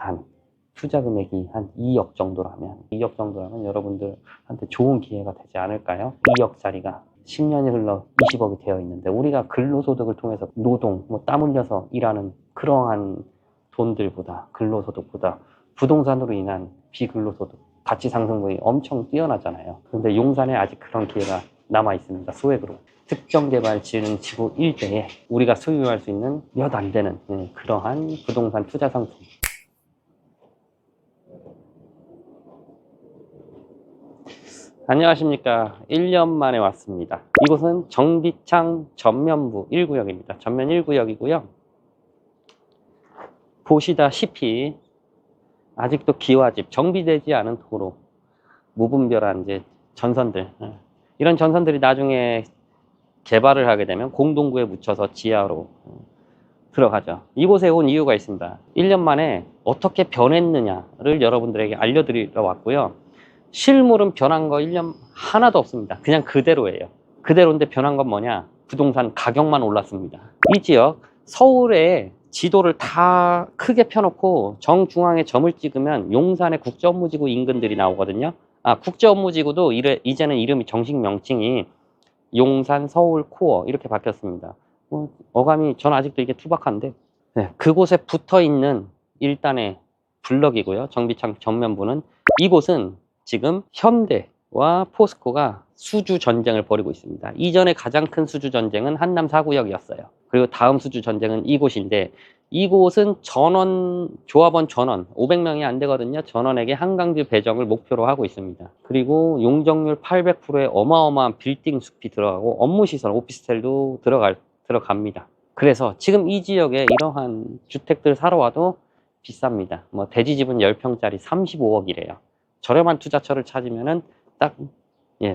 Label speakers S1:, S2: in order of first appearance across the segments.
S1: 단 투자 금액이 한 2억 정도라면 여러분들한테 좋은 기회가 되지 않을까요? 2억짜리가 10년이 흘러 20억이 되어 있는데, 우리가 근로소득을 통해서 노동, 땀 흘려서 일하는 그러한 돈들보다, 근로소득보다 부동산으로 인한 비근로소득 가치 상승률이 엄청 뛰어나잖아요. 그런데 용산에 아직 그런 기회가 남아 있습니다. 소액으로 특정개발지능지구 일대에 우리가 소유할 수 있는 몇 안 되는 그러한 부동산 투자 상품. 안녕하십니까. 1년 만에 왔습니다. 이곳은 정비창 전면부 1구역입니다. 전면 1구역이고요. 보시다시피 아직도 기와집, 정비되지 않은 도로, 무분별한 이제 전선들, 이런 전선들이 나중에 개발을 하게 되면 공동구에 묻혀서 지하로 들어가죠. 이곳에 온 이유가 있습니다. 1년 만에 어떻게 변했느냐를 여러분들에게 알려드리러 왔고요. 실물은 변한 거 1년 하나도 없습니다. 그냥 그대로예요. 그대로인데 변한 건 뭐냐? 부동산 가격만 올랐습니다. 이 지역, 서울에 지도를 다 크게 펴놓고 정중앙에 점을 찍으면 용산의 국제업무지구 인근들이 나오거든요. 국제업무지구도 이제는 이름이 정식 명칭이 용산 서울 코어 이렇게 바뀌었습니다. 어감이 전 아직도 이게 투박한데, 그곳에 붙어 있는 일단의 블럭이고요. 정비창 전면부는, 이곳은 지금 현대와 포스코가 수주 전쟁을 벌이고 있습니다. 이전에 가장 큰 수주 전쟁은 한남 4구역이었어요. 그리고 다음 수주 전쟁은 이곳인데, 이곳은 조합원 전원 500명이 안 되거든요. 전원에게 한강뷰 배정을 목표로 하고 있습니다. 그리고 용적률 800%의 어마어마한 빌딩 숲이 들어가고 업무시설, 오피스텔도 들어갑니다. 그래서 지금 이 지역에 이러한 주택들 사러 와도 비쌉니다. 대지집은 10평짜리 35억이래요. 저렴한 투자처를 찾으면은 딱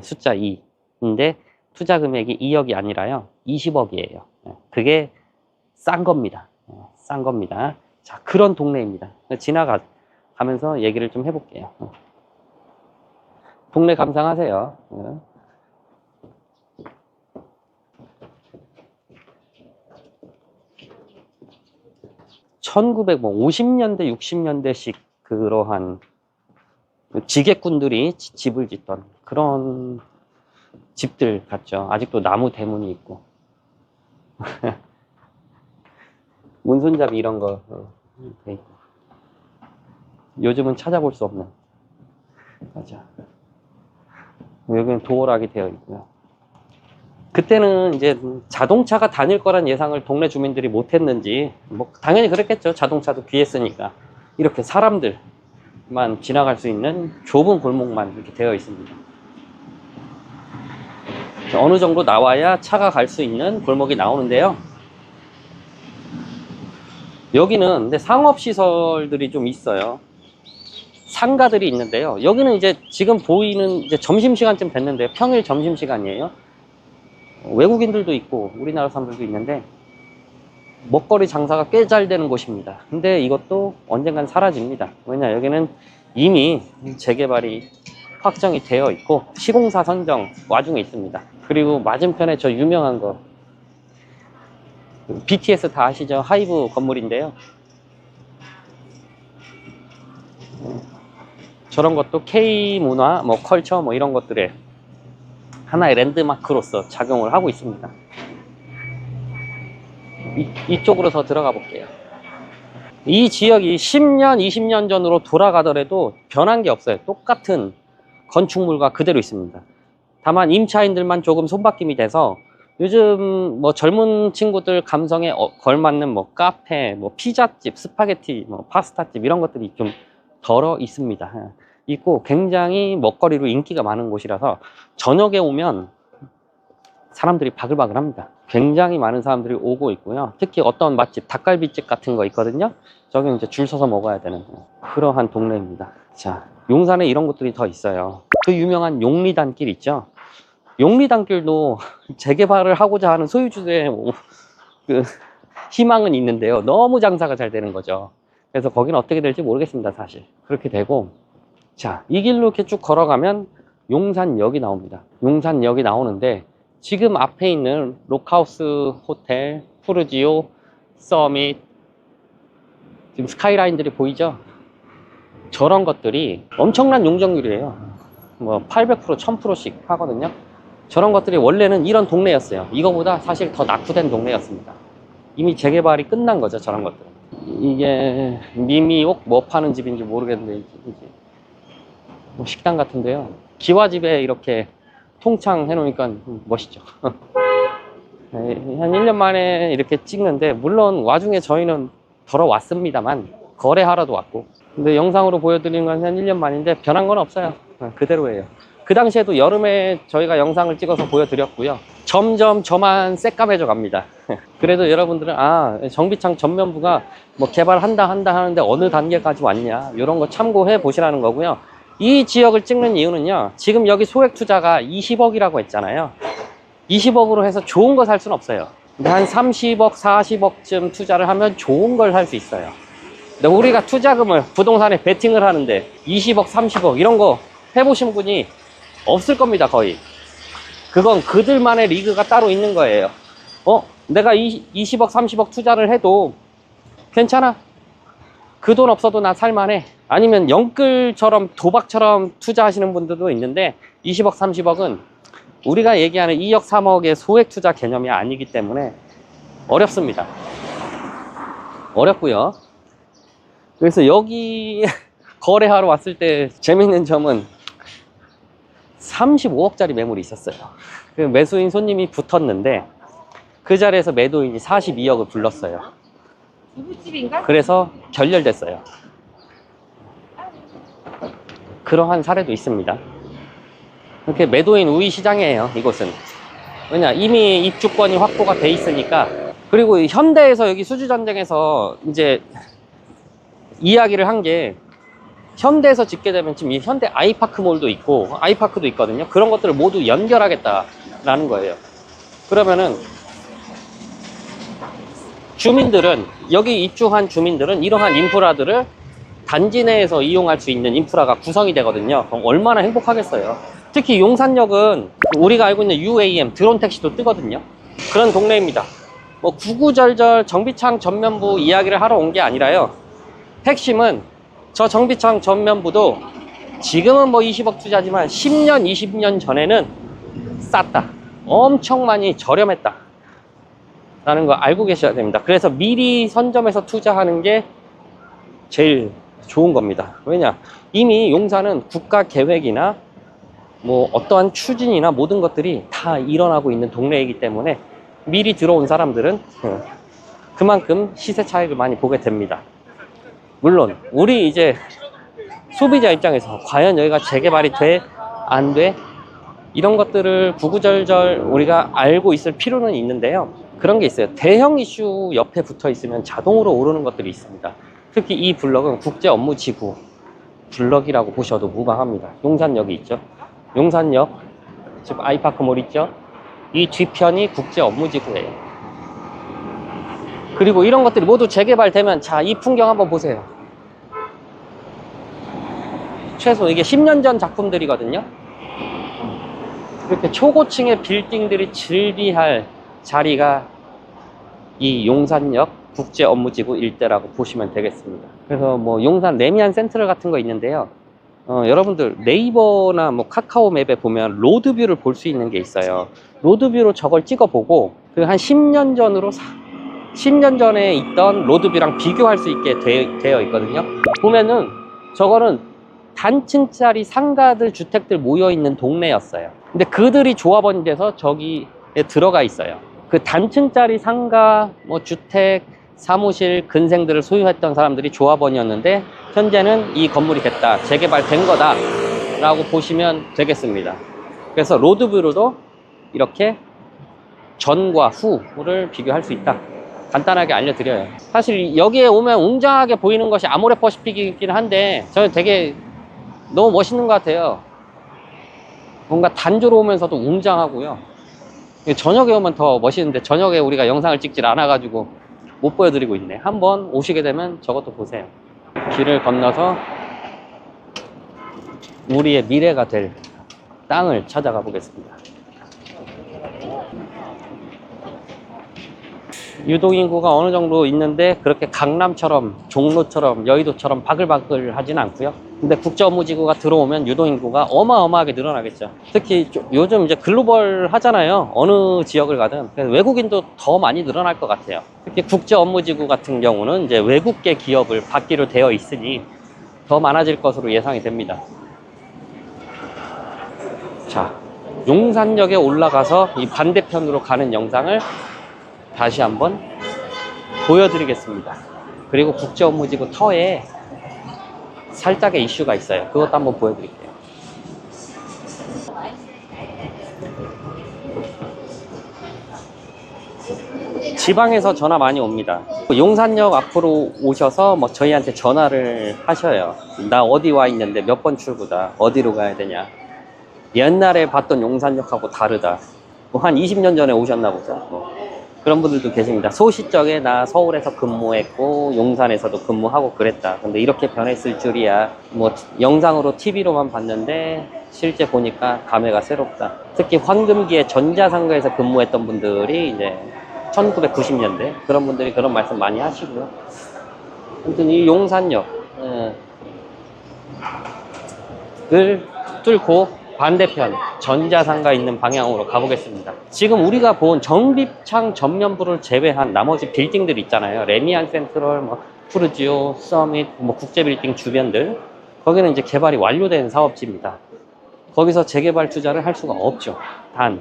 S1: 숫자 2인데 투자 금액이 2억이 아니라요 20억이에요. 그게 싼 겁니다. 싼 겁니다. 자, 그런 동네입니다. 지나가면서 얘기를 좀 해볼게요. 동네 감상하세요. 1950년대, 60년대식 그러한 지객꾼들이 집을 짓던 그런 집들 같죠. 아직도 나무 대문이 있고 문손잡이 이런 거 돼 있고. 요즘은 찾아볼 수 없는. 맞아. 여기는 도어락이 되어 있고요. 그때는 이제 자동차가 다닐 거란 예상을 동네 주민들이 못 했는지, 당연히 그랬겠죠. 자동차도 귀했으니까. 이렇게 사람들만 지나갈 수 있는 좁은 골목만 이렇게 되어 있습니다. 어느 정도 나와야 차가 갈 수 있는 골목이 나오는데요. 여기는 근데 상업시설들이 좀 있어요. 상가들이 있는데요. 여기는 이제 지금 보이는 이제 점심시간쯤 됐는데 평일 점심시간이에요. 외국인들도 있고 우리나라 사람들도 있는데 먹거리 장사가 꽤 잘 되는 곳입니다. 근데 이것도 언젠간 사라집니다. 왜냐, 여기는 이미 재개발이 확정이 되어 있고 시공사 선정 와중에 있습니다. 그리고 맞은편에 저 유명한 거 BTS 다 아시죠? 하이브 건물인데요. 저런 것도 K문화, 컬처 이런 것들의 하나의 랜드마크로서 작용을 하고 있습니다. 이쪽으로 더 들어가 볼게요. 이 지역이 10년, 20년 전으로 돌아가더라도 변한 게 없어요. 똑같은 건축물과 그대로 있습니다. 다만 임차인들만 조금 손바뀜이 돼서 요즘 젊은 친구들 감성에 걸맞는 카페, 피자집, 스파게티, 파스타집 이런 것들이 좀 덜어 있습니다. 있고 굉장히 먹거리로 인기가 많은 곳이라서 저녁에 오면 사람들이 바글바글합니다. 굉장히 많은 사람들이 오고 있고요. 특히 어떤 맛집, 닭갈비집 같은 거 있거든요. 저기 이제 줄 서서 먹어야 되는 그러한 동네입니다. 자, 용산에 이런 곳들이 더 있어요. 그 유명한 용리단길 있죠. 용리단길도 재개발을 하고자 하는 소유주의 그 희망은 있는데요. 너무 장사가 잘 되는 거죠. 그래서 거기는 어떻게 될지 모르겠습니다, 사실. 그렇게 되고, 자, 이 길로 이렇게 쭉 걸어가면 용산역이 나옵니다. 용산역이 나오는데 지금 앞에 있는 록하우스 호텔, 푸르지오, 서밋, 지금 스카이라인들이 보이죠? 저런 것들이 엄청난 용적률이에요. 뭐 800%, 1000%씩 하거든요. 저런 것들이 원래는 이런 동네였어요. 이거보다 사실 더 낙후된 동네였습니다. 이미 재개발이 끝난 거죠, 저런 것들은. 이게 미미옥 뭐 파는 집인지 모르겠는데 뭐 식당 같은데요. 기와집에 이렇게 통창 해놓으니까 멋있죠. 한 1년 만에 이렇게 찍는데, 물론 와중에 저희는 걸어왔습니다만 거래하러도 왔고, 근데 영상으로 보여드리는 건 한 1년 만인데 변한 건 없어요. 그대로예요. 그 당시에도 여름에 저희가 영상을 찍어서 보여드렸고요. 점점 저만 새까매져 갑니다. 그래도 여러분들은 정비창 전면부가 뭐 개발한다 하는데 어느 단계까지 왔냐, 이런 거 참고해 보시라는 거고요. 이 지역을 찍는 이유는요, 지금 여기 소액 투자가 20억이라고 했잖아요. 20억으로 해서 좋은 거 살 수는 없어요. 근데 한 30억, 40억쯤 투자를 하면 좋은 걸 살 수 있어요. 근데 우리가 투자금을 부동산에 베팅을 하는데 20억, 30억 이런 거 해보신 분이 없을 겁니다, 거의. 그건 그들만의 리그가 따로 있는 거예요. 내가 20억, 30억 투자를 해도 괜찮아. 그 돈 없어도 나 살만해. 아니면 영끌처럼 도박처럼 투자하시는 분들도 있는데 20억, 30억은 우리가 얘기하는 2억, 3억의 소액 투자 개념이 아니기 때문에 어렵습니다. 어렵고요. 그래서 여기 거래하러 왔을 때 재밌는 점은 35억짜리 매물이 있었어요. 그 매수인 손님이 붙었는데 그 자리에서 매도인이 42억을 불렀어요.
S2: 두부집인가?
S1: 그래서 결렬됐어요. 그러한 사례도 있습니다. 이렇게 매도인 우위 시장이에요, 이곳은. 왜냐, 이미 입주권이 확보가 돼 있으니까. 그리고 현대에서 여기 수주전쟁에서 이제 이야기를 한 게, 현대에서 짓게 되면 지금 이 현대 아이파크몰도 있고 아이파크도 있거든요. 그런 것들을 모두 연결하겠다라는 거예요. 그러면은 주민들은, 여기 입주한 주민들은 이러한 인프라들을 단지 내에서 이용할 수 있는 인프라가 구성이 되거든요. 그럼 얼마나 행복하겠어요. 특히 용산역은 우리가 알고 있는 UAM 드론 택시도 뜨거든요. 그런 동네입니다. 뭐 구구절절 정비창 전면부 이야기를 하러 온 게 아니라요, 핵심은 저 정비창 전면부도 지금은 뭐 20억 투자지만 10년, 20년 전에는 쌌다. 엄청 많이 저렴했다 라는 거 알고 계셔야 됩니다. 그래서 미리 선점해서 투자하는 게 제일 좋은 겁니다. 왜냐, 이미 용산은 국가 계획이나 뭐 어떠한 추진이나 모든 것들이 다 일어나고 있는 동네이기 때문에 미리 들어온 사람들은 그만큼 시세 차익을 많이 보게 됩니다. 물론 우리 이제 소비자 입장에서 과연 여기가 재개발이 돼? 안 돼? 이런 것들을 구구절절 우리가 알고 있을 필요는 있는데요. 그런 게 있어요. 대형 이슈 옆에 붙어 있으면 자동으로 오르는 것들이 있습니다. 특히 이 블럭은 국제 업무 지구 블럭이라고 보셔도 무방합니다. 용산역이 있죠. 용산역, 즉 아이파크몰 있죠. 이 뒤편이 국제 업무 지구예요. 그리고 이런 것들이 모두 재개발되면, 자, 이 풍경 한번 보세요. 최소 이게 10년 전 작품들이거든요. 이렇게 초고층의 빌딩들이 즐비할 자리가 이 용산역 국제 업무지구 일대라고 보시면 되겠습니다. 그래서 뭐 용산 레미안 센트럴 같은 거 있는데요. 여러분들 네이버나 뭐 카카오 맵에 보면 로드뷰를 볼 수 있는 게 있어요. 로드뷰로 저걸 찍어보고 그 한 10년 전으로 10년 전에 있던 로드뷰랑 비교할 수 있게 되어 있거든요. 보면은 저거는 단층짜리 상가들, 주택들 모여있는 동네였어요. 근데 그들이 조합원이 돼서 저기에 들어가 있어요. 그 단층짜리 상가, 뭐 주택, 사무실, 근생들을 소유했던 사람들이 조합원이었는데 현재는 이 건물이 됐다, 재개발된 거다 라고 보시면 되겠습니다. 그래서 로드뷰로도 이렇게 전과 후를 비교할 수 있다, 간단하게 알려드려요. 사실 여기에 오면 웅장하게 보이는 것이 아모레 퍼시픽이긴 한데 저는 되게 너무 멋있는 것 같아요. 뭔가 단조로우면서도 웅장하고요. 저녁에 오면 더 멋있는데 저녁에 우리가 영상을 찍질 않아 가지고 못 보여드리고 있네. 한번 오시게 되면 저것도 보세요. 길을 건너서 우리의 미래가 될 땅을 찾아가 보겠습니다. 유동인구가 어느 정도 있는데 그렇게 강남처럼 종로처럼 여의도처럼 바글바글 하진 않고요. 근데 국제업무지구가 들어오면 유동인구가 어마어마하게 늘어나겠죠. 특히 요즘 이제 글로벌 하잖아요. 어느 지역을 가든. 그래서 외국인도 더 많이 늘어날 것 같아요. 특히 국제업무지구 같은 경우는 이제 외국계 기업을 받기로 되어 있으니 더 많아질 것으로 예상이 됩니다. 자, 용산역에 올라가서 이 반대편으로 가는 영상을 다시 한번 보여드리겠습니다. 그리고 국제업무지구 터에 살짝의 이슈가 있어요. 그것도 한번 보여드릴게요. 지방에서 전화 많이 옵니다. 용산역 앞으로 오셔서 뭐 저희한테 전화를 하셔요. 나 어디 와 있는데 몇 번 출구다. 어디로 가야 되냐. 옛날에 봤던 용산역하고 다르다. 뭐 한 20년 전에 오셨나 보죠. 뭐 그런 분들도 계십니다. 소시적에 나 서울에서 근무했고 용산에서도 근무하고 그랬다. 근데 이렇게 변했을 줄이야. 뭐 영상으로 TV로만 봤는데 실제 보니까 감회가 새롭다. 특히 황금기에 전자상가에서 근무했던 분들이 이제 1990년대 그런 분들이 그런 말씀 많이 하시고요. 아무튼 이 용산역 을 뚫고 반대편 전자상가 있는 방향으로 가보겠습니다. 지금 우리가 본 정비창 전면부를 제외한 나머지 빌딩들 있잖아요. 레미안 센트럴, 뭐 푸르지오, 서밋, 뭐 국제빌딩 주변들, 거기는 이제 개발이 완료된 사업지입니다. 거기서 재개발 투자를 할 수가 없죠. 단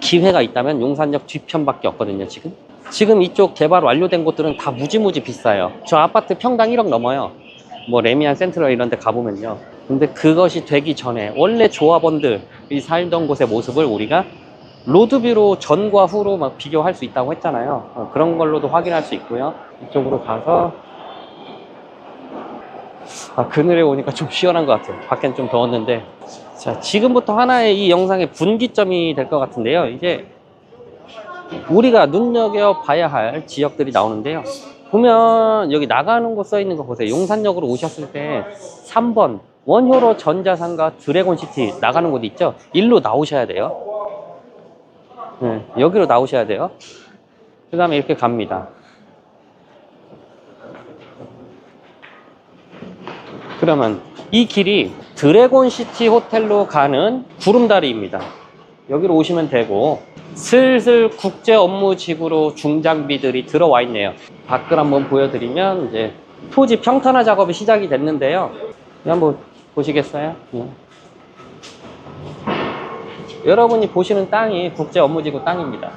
S1: 기회가 있다면 용산역 뒤편밖에 없거든요. 지금 이쪽 개발 완료된 곳들은 다 무지무지 비싸요. 저 아파트 평당 1억 넘어요. 뭐 레미안 센트럴 이런 데 가보면요. 근데 그것이 되기 전에 원래 조합원들이 살던 곳의 모습을 우리가 로드뷰로 전과 후로 막 비교할 수 있다고 했잖아요. 그런 걸로도 확인할 수 있고요. 이쪽으로 가서 그늘에 오니까 좀 시원한 것 같아요. 밖엔 좀 더웠는데. 자, 지금부터 하나의 이 영상의 분기점이 될 것 같은데요. 이제 우리가 눈여겨봐야 할 지역들이 나오는데요. 보면 여기 나가는 곳 써 있는 거 보세요. 용산역으로 오셨을 때 3번 원효로 전자상가 드래곤시티 나가는 곳 있죠? 일로 나오셔야 돼요. 네, 여기로 나오셔야 돼요. 그 다음에 이렇게 갑니다. 그러면 이 길이 드래곤시티 호텔로 가는 구름다리입니다. 여기로 오시면 되고 슬슬 국제업무지구로 중장비들이 들어와 있네요. 밖을 한번 보여드리면 이제 토지 평탄화 작업이 시작이 됐는데요. 한번 보시겠어요? 여러분이 보시는 땅이 국제업무지구 땅입니다.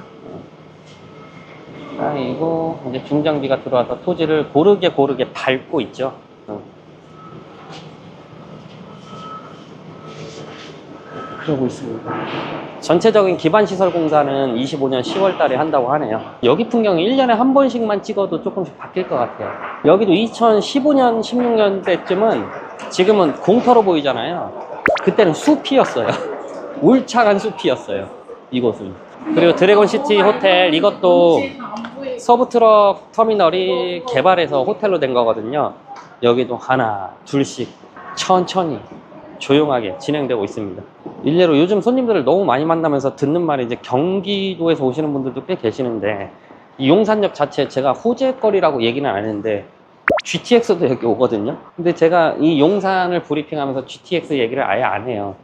S1: 땅이고 이제 중장비가 들어와서 토지를 고르게 밟고 있죠. 그러고 있습니다. 전체적인 기반시설 공사는 25년 10월 달에 한다고 하네요. 여기 풍경이 1년에 한 번씩만 찍어도 조금씩 바뀔 것 같아요. 여기도 2015년, 16년 때쯤은 지금은 공터로 보이잖아요. 그때는 숲이었어요. 울창한 숲이었어요. 이곳은. 그리고 드래곤시티 호텔, 이것도 서브트럭 터미널이 개발해서 호텔로 된 거거든요. 여기도 하나, 둘씩 천천히 조용하게 진행되고 있습니다. 일례로 요즘 손님들을 너무 많이 만나면서 듣는 말이 이제 경기도에서 오시는 분들도 꽤 계시는데 이 용산역 자체 제가 호재거리라고 얘기는 안 했는데 GTX도 여기 오거든요. 근데 제가 이 용산을 브리핑하면서 GTX 얘기를 아예 안 해요.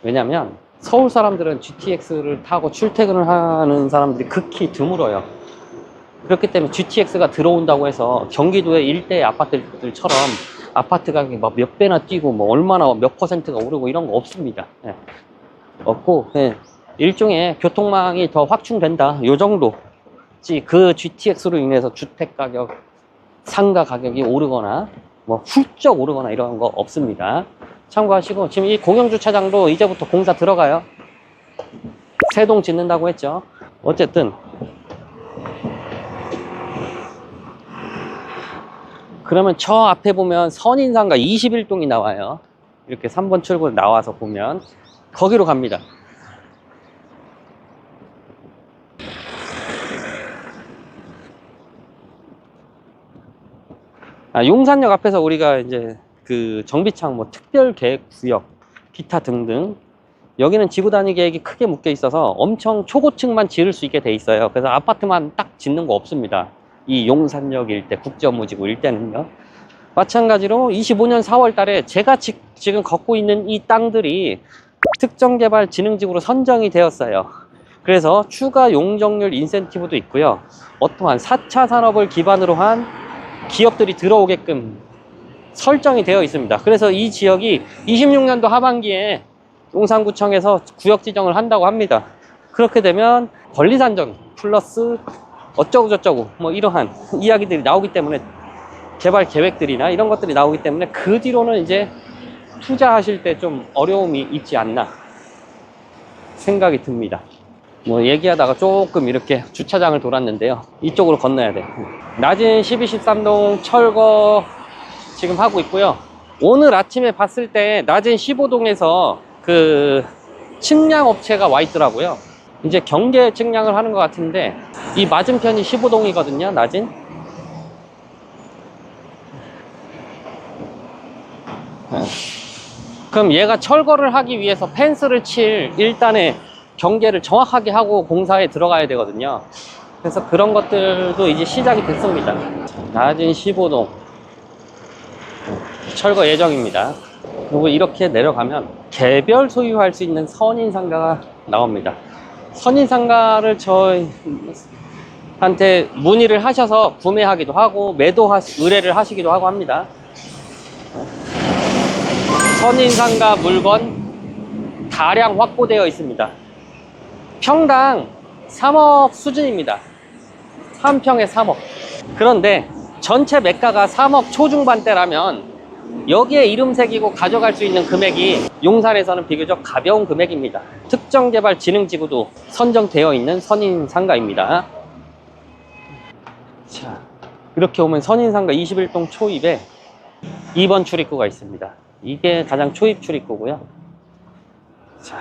S1: 왜냐면 서울 사람들은 GTX를 타고 출퇴근을 하는 사람들이 극히 드물어요. 그렇기 때문에 GTX가 들어온다고 해서 경기도의 일대 아파트들처럼 아파트 가격이 막 몇 배나 뛰고 뭐 얼마나 몇 퍼센트가 오르고 이런 거 없습니다. 네. 없고 일종의 교통망이 더 확충된다 요 정도지 그 GTX로 인해서 주택 가격, 상가 가격이 오르거나 뭐 훌쩍 오르거나 이런 거 없습니다. 참고하시고 지금 이 공영주차장도 이제부터 공사 들어가요. 새 동 짓는다고 했죠. 어쨌든 그러면 저 앞에 보면 선인상가 21동이 나와요. 이렇게 3번 출구 나와서 보면 거기로 갑니다. 용산역 앞에서 우리가 이제 그 정비창 뭐 특별계획구역 기타 등등 여기는 지구 단위 계획이 크게 묶여 있어서 엄청 초고층만 지을 수 있게 돼 있어요. 그래서 아파트만 딱 짓는 거 없습니다. 이 용산역 일대, 국제업무지구 일대는요. 마찬가지로 25년 4월 달에 제가 지금 걷고 있는 이 땅들이 특정개발진흥지구로 선정이 되었어요. 그래서 추가 용적률 인센티브도 있고요. 어떠한 4차 산업을 기반으로 한 기업들이 들어오게끔 설정이 되어 있습니다. 그래서 이 지역이 26년도 하반기에 용산구청에서 구역 지정을 한다고 합니다. 그렇게 되면 권리산정 플러스 어쩌고저쩌고 뭐 이러한 이야기들이 나오기 때문에 개발 계획들이나 이런 것들이 나오기 때문에 그 뒤로는 이제 투자하실 때 좀 어려움이 있지 않나 생각이 듭니다. 뭐 얘기하다가 조금 이렇게 주차장을 돌았는데요. 이쪽으로 건너야 돼요. 낮은 12, 13동 철거 지금 하고 있고요. 오늘 아침에 봤을 때 낮은 15동에서 그 측량 업체가 와 있더라고요. 이제 경계 측량을 하는 것 같은데 이 맞은편이 15동이거든요. 낮은. 그럼 얘가 철거를 하기 위해서 펜스를 칠 일단의 경계를 정확하게 하고 공사에 들어가야 되거든요. 그래서 그런 것들도 이제 시작이 됐습니다. 낮은 15동 철거 예정입니다. 그리고 이렇게 내려가면 개별 소유할 수 있는 선인상가가 나옵니다. 선인상가를 저희한테 문의를 하셔서 구매하기도 하고 의뢰를 하시기도 하고 합니다. 선인상가 물건 다량 확보되어 있습니다. 평당 3억 수준입니다. 한 평에 3억. 그런데 전체 매가가 3억 초중반대라면 여기에 이름 새기고 가져갈 수 있는 금액이 용산에서는 비교적 가벼운 금액입니다. 특정개발진흥지구도 선정되어 있는 선인상가입니다. 자, 이렇게 오면 선인상가 21동 초입에 2번 출입구가 있습니다. 이게 가장 초입 출입구고요. 자,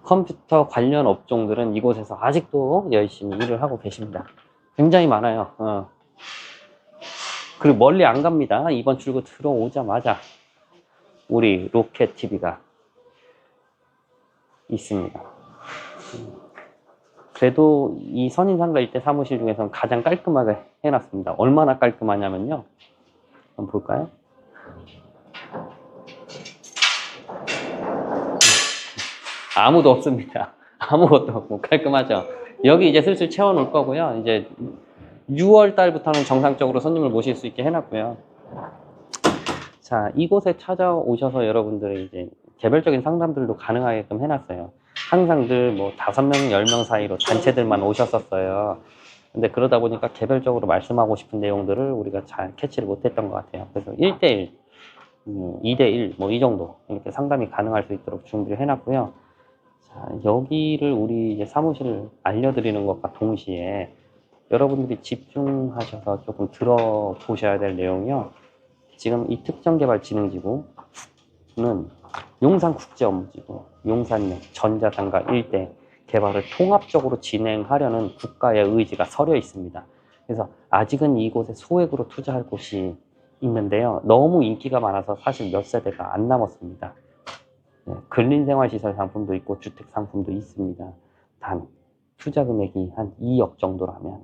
S1: 컴퓨터 관련 업종들은 이곳에서 아직도 열심히 일을 하고 계십니다. 굉장히 많아요. 그리고 멀리 안 갑니다. 2번 출구 들어오자마자 우리 로켓TV가 있습니다. 그래도 이 선인상가 일대 사무실 중에서는 가장 깔끔하게 해놨습니다. 얼마나 깔끔하냐면요. 한번 볼까요? 아무도 없습니다. 아무것도 없고 깔끔하죠. 여기 이제 슬슬 채워 놓을 거고요. 이제 6월 달부터는 정상적으로 손님을 모실 수 있게 해놨고요. 자, 이곳에 찾아오셔서 여러분들의 이제 개별적인 상담들도 가능하게끔 해놨어요. 항상 늘 뭐 5명, 10명 사이로 단체들만 오셨었어요. 근데 그러다 보니까 개별적으로 말씀하고 싶은 내용들을 우리가 잘 캐치를 못했던 것 같아요. 그래서 1대1, 2대1 뭐 이 정도 이렇게 상담이 가능할 수 있도록 준비를 해놨고요. 자, 여기를 우리 이제 사무실을 알려드리는 것과 동시에 여러분들이 집중하셔서 조금 들어보셔야 될 내용이요. 지금 이 특정개발진흥지구는 용산국제업무지구, 용산역, 전자상가 일대 개발을 통합적으로 진행하려는 국가의 의지가 서려 있습니다. 그래서 아직은 이곳에 소액으로 투자할 곳이 있는데요. 너무 인기가 많아서 사실 몇 세대가 안 남았습니다. 근린생활시설 상품도 있고 주택 상품도 있습니다. 단 투자 금액이 한 2억 정도라면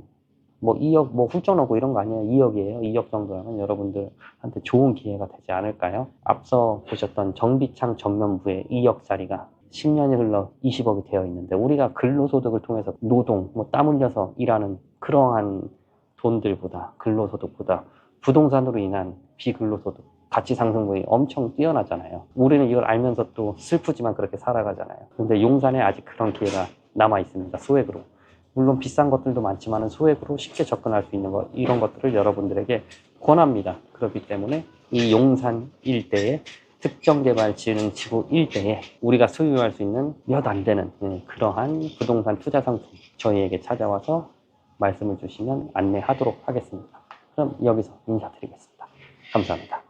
S1: 뭐 2억 뭐 훌쩍 넘고 이런 거 아니에요. 2억이에요. 2억 정도라면 여러분들한테 좋은 기회가 되지 않을까요? 앞서 보셨던 정비창 전면부의 2억짜리가 10년이 흘러 20억이 되어 있는데 우리가 근로소득을 통해서 노동, 뭐 땀 흘려서 일하는 그러한 돈들보다 근로소득보다 부동산으로 인한 비근로소득 가치 상승률이 엄청 뛰어나잖아요. 우리는 이걸 알면서 또 슬프지만 그렇게 살아가잖아요. 근데 용산에 아직 그런 기회가 남아 있습니다. 소액으로. 물론 비싼 것들도 많지만 소액으로 쉽게 접근할 수 있는 것, 이런 것들을 여러분들에게 권합니다. 그렇기 때문에 이 용산 일대의 특정개발진흥지구 일대에 우리가 소유할 수 있는 몇 안 되는 그러한 부동산 투자 상품 저희에게 찾아와서 말씀을 주시면 안내하도록 하겠습니다. 그럼 여기서 인사드리겠습니다. 감사합니다.